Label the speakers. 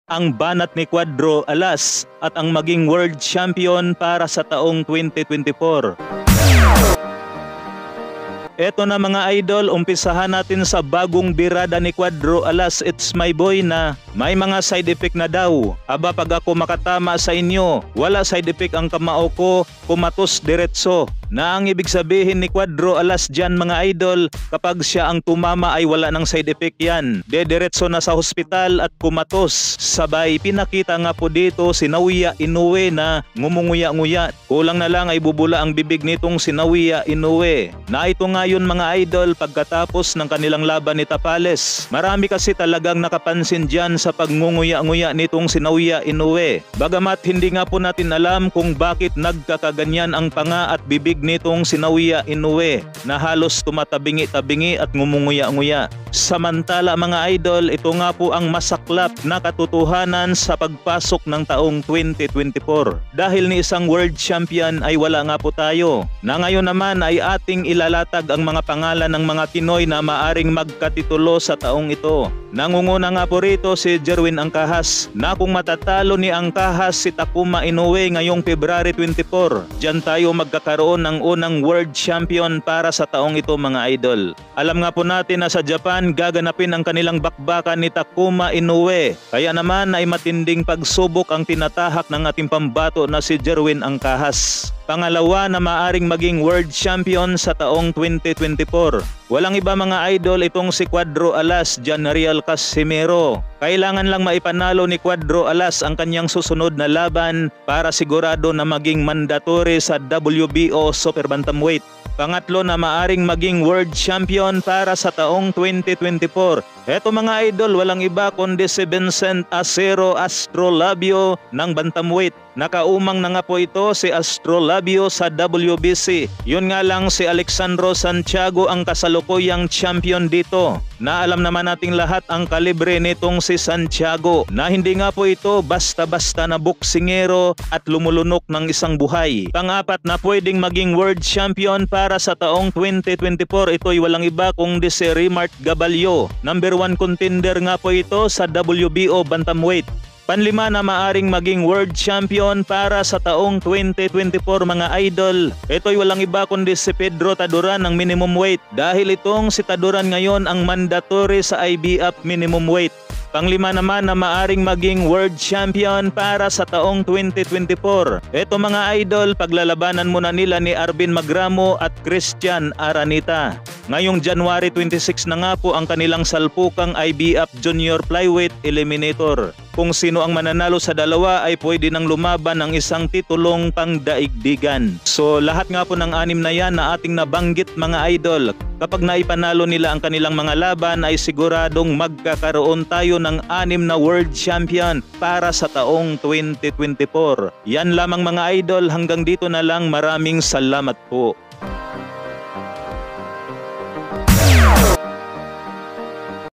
Speaker 1: ang banat ni Cuadro Alas at ang maging world champion para sa taong 2024. Eto na mga idol, umpisahan natin sa bagong birada ni Cuadro Alas, It's My Boy, na may mga side effect na daw. Aba, pag ako makatama sa inyo, wala side effect ang kamao ko, kumatos diretso. Na ang ibig sabihin ni Cuadro Alas dyan mga idol, kapag siya ang tumama ay wala ng side effect yan. Diretso na sa hospital at kumatos. Sabay, pinakita nga po dito si Naoya Inoue na ngumunguya-nguya. Kulang na lang ay bubula ang bibig nitong si Naoya Inoue. Na ito nga yun mga idol pagkatapos ng kanilang laban ni Tapales. Marami kasi talagang nakapansin dyan sa pagngunguya-nguya nitong si Naoya Inoue. Bagamat hindi nga po natin alam kung bakit nagkakaganyan ang panga at bibig nitong si Naoya Inoue na halos tumatabingi-tabingi at ngumunguya-nguya. Samantala mga idol, ito nga po ang masaklap na katotohanan sa pagpasok ng taong 2024. Dahil ni isang world champion ay wala nga po tayo. Na ngayon naman ay ating ilalatag ang mga pangalan ng mga Pinoy na maaring magkatitulo sa taong ito. Nangunguna nga po rito si Jerwin Angkahas na kung matatalo ni Angkahas si Takuma Inoue ngayong February 24, dyan tayo magkakaroon ng unang world champion para sa taong ito mga idol. Alam nga po natin na sa Japan gaganapin ang kanilang bakbakan ni Takuma Inoue. Kaya naman ay matinding pagsubok ang tinatahak ng ating pambato na si Jerwin Angkahas. Pangalawa na maaring maging world champion sa taong 2024. Walang iba mga idol itong si Cuadro Alas, Janriel Casimero. Kailangan lang maipanalo ni Cuadro Alas ang kanyang susunod na laban para sigurado na maging mandatory sa WBO Super Bantamweight. Pangatlo na maaring maging world champion para sa taong 2024. Eto mga idol, walang iba kundi si Vincent Acero Astrolabio ng Bantamweight. Nakaumang na nga po ito si Astrolabio sa WBC. Yun nga lang si Alexandro Santiago ang kasalukuyang champion dito. Na alam naman nating lahat ang kalibre nitong si Santiago na hindi nga po ito basta-basta na boksingero at lumulunok ng isang buhay. Pang-apat na pwedeng maging world champion para sa taong 2024, ito'y walang iba kundi si Rimart Gabalio. Number 1 contender nga po ito sa WBO Bantamweight. Panlima na maaring maging world champion para sa taong 2024 mga idol. Ito'y walang iba kundi si Pedro Taduran ng minimum weight dahil itong si Taduran ngayon ang mandatory sa IBF minimum weight. Panglima naman na maaring maging world champion para sa taong 2024. Ito mga idol, paglalabanan muna nila ni Arvin Magramo at Christian Aranita. Ngayong January 26 na nga po ang kanilang salpukang IBF Junior Flyweight Eliminator. Kung sino ang mananalo sa dalawa ay pwede nang lumaban ng isang titulong pangdaigdigan. So lahat nga po ng anim na yan na ating nabanggit mga idol, kapag naipanalo nila ang kanilang mga laban ay siguradong magkakaroon tayo ng 6 na world champion para sa taong 2024. Yan lamang mga idol, hanggang dito na lang, maraming salamat po.